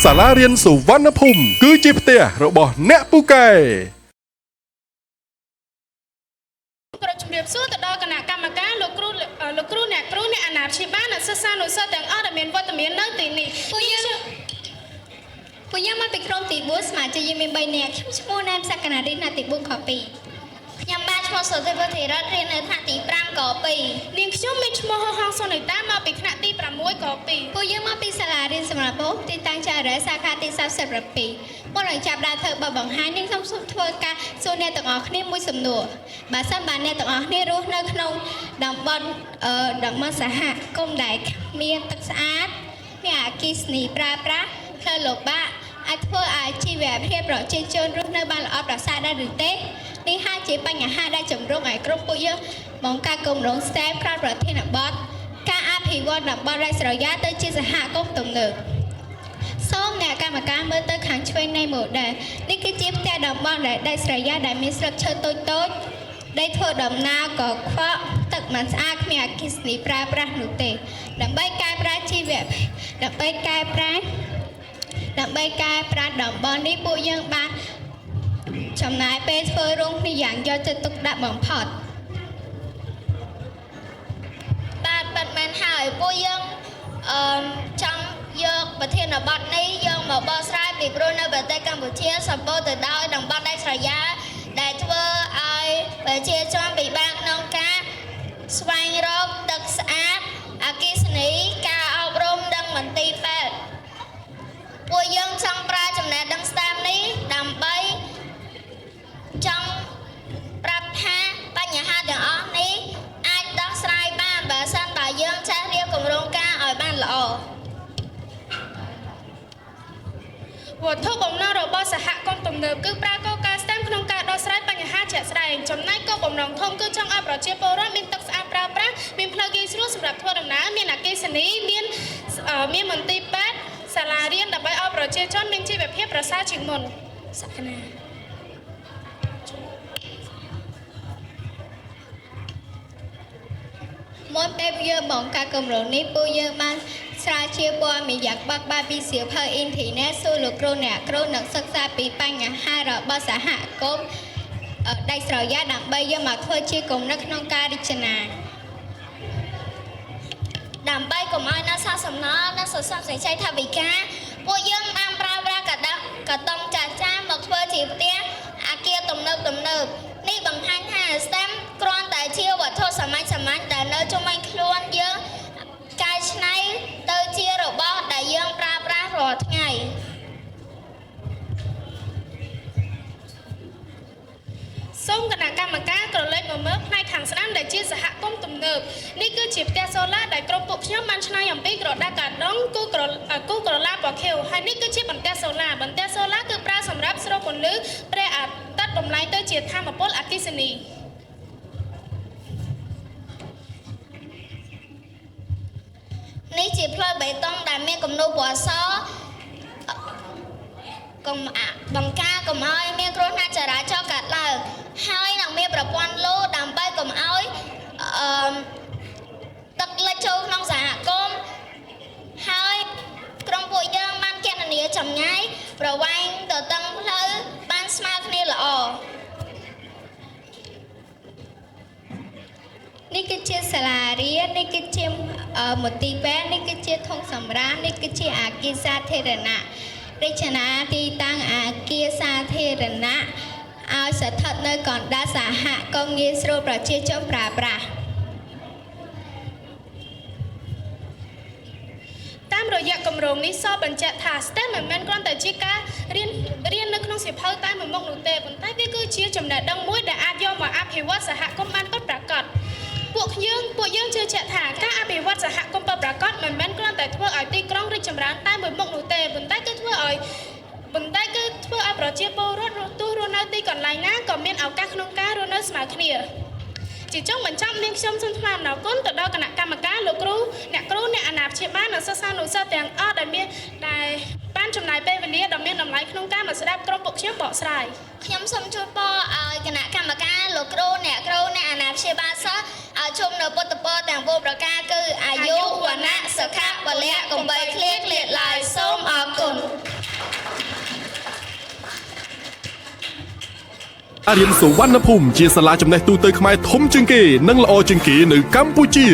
សាលារៀនសុវណ្ណភូមិគឺជាផ្ទះរបស់អ្នកពូកែក្រុមជំរាបសួរទៅដល់គណៈកម្មការលោកគ្រូអ្នកអាណាព្យាបាលនិងសិស្សានុសិស្សទាំងអស់ដែលមានវត្តមាននៅទីនេះពួកយើងមកពីក្រុមទី4សមាជិកយើងមាន3នាក់ខ្ញុំឈ្មោះណែមសក្កណារីណាទី4ខ2ខ្ញុំបានឈ្មោះសុធិវធីរតរៀននៅថ្នាក់ទី5ក2នាងខ្ញុំមានឈ្មោះហងសុនីតាមកពីថ្នាក់ទី6ក2ពួកយើងមកពីសាលារៀនសម្រាប់បុស្សទីតាំងចារ៉េសាខាទី37មុននឹងចាប់ដើរធ្វើបបបង្ហាញនាងខ្ញុំសូមធ្វើការសួរអ្នកទាំងអស់គ្នាមួយសំណួរបើសិនបានអ្នកទាំងអស់គ្នារស់នៅក្នុងតំបន់សហគមន៍ដែលមានទឹកស្អាតមានអគ្គិសនីប្រើប្រាស់ផ្លូវលំបាកអាចធ្វើឲ្យជីវភាពប្រជាជនរស់នៅបានល្អប្រសើរដែរឬទេនេះហើយជាបញ្ហាដែលជំរុញឲ្យក្រុមពួកយើងបង្កើតគម្រោង STEM ក្រៅប្រធានបទការអភិវឌ្ឍតំបន់ដាច់ស្រយាលទៅជាសហគមន៍ទំនើបសូមអ្នកកម្មការមើលទៅខាងឆ្វេងនៃ model នេះគឺជាផ្ទះតំបន់ដែលដាច់ស្រយាលដែលមានស្លឹកឈើតូចៗដីធ្វើដំណើរក៏ខ្វក់ទឹកមិនស្អាតគ្មានអគ្គិសនីប្រើប្រាស់នោះទេដើម្បីកែប្រែជីវភាពដើម្បីកែប្រែតំបន់នេះពួកយើងបានចំណាយពេលធ្វើរោងនេះយ៉ាងយកចិត្តទុកដាក់បំផុតបាទពិតមែនហើយពួកយើងចង់យកប្រធានបទនេះយកមកបកស្រាយពីព្រោះនៅប្រទេសកម្ពុជាសម្បូរទៅដោយតំបន់ដាច់ស្រយាលដែលធ្វើឲ្យប្រជាជនពិបាកក្នុងការស្វែងរកទឹកស្អាតអគ្គិសនីការអប់រំនិងមន្ទីរពេទ្យពួកយើងចង់ប្រើចំណេះដឹងស្តាមនេះដើម្បីចង់ប្រាប់ថាបញ្ហាទាំងអស់នេះអាចដោះស្រាយបានបើសិនបើយើងចេះរៀបគម្រោងការឲ្យបានល្អវត្ថុបំណងរបស់សហគមន៍ទំនើបគឺប្រើកលការ STEM ក្នុងការដោះស្រាយបញ្ហាជាក់ស្ដែងចំណែកគោលបំណងធំគឺចង់ឲ្យប្រជាពលរដ្ឋមានទឹកស្អាតប្រើប្រាស់មានផ្លូវងាយស្រួលសម្រាប់ធ្វើដំណើរមានអគ្គិសនីមានមន្ទីរពេទ្យសាលារៀនដើម្បីឲ្យប្រជាជនមានជីវភាពប្រសើរជាងមុនសក្កណាមុនពេលយើងបង្កើតគម្រោងនេះពួកយើងបានស្រាវជ្រាវព័ត៌មានយ៉ាងបាក់បែកពីសៀវភៅអ៊ីនធឺណិតសួរលោកគ្រូអ្នកគ្រូនិងសិក្សាពីបញ្ហារបស់សហគមន៍ដាច់ស្រយាលដើម្បីយកមកធ្វើជាគំនិតក្នុងការរចនាដើម្បីកុំឲ្យនៅសល់សំណល់និងសន្សំសំចៃថវិកាពួកយើងបានប្រើប្រាស់កតុងចាស់ៗមកធ្វើជាផ្ទះអគារទំនើបនេះបង្ហាញថា STEM គ្រាន់តែជាវត្ថុសាមញ្ញដែលនៅជុំវិញខ្លួនយើងកែច្នៃទៅជារបស់ដែលយើងប្រើប្រាស់រាល់ថ្ងៃសូមគណៈកម្មការក្រឡេកមកមើលផ្នែកខាងស្ដាំដែលជាសហគមន៍ទំនើបនេះគឺជាផ្ទះសូឡាដែលក្រុមពួកខ្ញុំបានច្នៃអំពីក្រដាសកាតុងគូក្រឡាពណ៌ខៀវហើយនេះគឺជាបន្ទះសូឡាគឺប្រើសម្រាប់ស្រូបពន្លឺព្រះអាទិត្យបំលែងទៅជាថាមពលអគ្គិសនីនេះជាផ្លូវបេតុងដែលមានគំនូរពណ៌សបង្ការកុំឲ្យមានគ្រោះថ្នាក់ចរាចរណ៍កើតឡើងហើយនឹងមានប្រព័ន្ធលូដើម្បីកុំឲ្យទឹកលិចចូលក្នុងសហគមន៍ហើយក្រុមពួកយើងបានគណនាចម្ងាយប្រវែងទទឹងផ្លូវបានស្មើគ្នាល្អនេះគឺជាសាលារៀននេះគឺជាមន្ទីរពេទ្យនេះគឺជាធុងសម្រាមនេះគឺជាអគារសាធារណៈរចនាទីតាំងអគារសាធារណៈឲ្យស្ថិតនៅកណ្ដាលសហគមន៍ងាយស្រួលប្រជាជនប្រើប្រាស់តាមរយៈគម្រោងនេះសបញ្ជាក់ថា STEM មិនមែនគ្រាន់តែជាការរៀននៅក្នុងសៀវភៅតែមួយមុខនោះទេប៉ុន្តែវាគឺជាចំណេះដឹងមួយដែលអាចយកមកអភិវឌ្ឍសហគមន៍បានពិតប្រាកដពួកយើងជឿជាក់ថាការអភិវឌ្ឍសហគមន៍ពិតប្រាកដមិនមែនគ្រាន់តែធ្វើឲ្យទីក្រុងរីកចម្រើនតែមួយមុខនោះទេប៉ុន្តែគឺធ្វើឲ្យប្រជាពលរដ្ឋទោះរស់នៅទីកន្លែងណាក៏មានឱកាសក្នុងការរស់នៅស្មើគ្នាជាចុងបញ្ចប់នាងខ្ញុំសូមថ្លែងអំណរគុណទៅដល់គណៈកម្មការលោកគ្រូអ្នកអាណាព្យាបាលនិងសិស្សានុសិស្សទាំងអស់ដែលបានចំណាយពេលវេលាដ៏មានតម្លៃក្នុងការមកស្ដាប់ក្រុមពួកខ្ញុំបកស្រាយខ្ញុំសូមជូនពរឲ្យគណៈកម្មការលោកគ្រូអ្នកអាណាព្យាបាលសិស្សឲ្យជុំនៅពុទ្ធពរទាំង4ប្រការគឺអាយុវណ្ណៈសុខៈពលៈកំបីឃ្លាតឡើយសូមអរគុណ រៀនសុវណ្ណភូមិជាសាលាចំណេះទូទៅខ្មែរធំជាងគេនិងល្អជាងគេនៅកម្ពុជា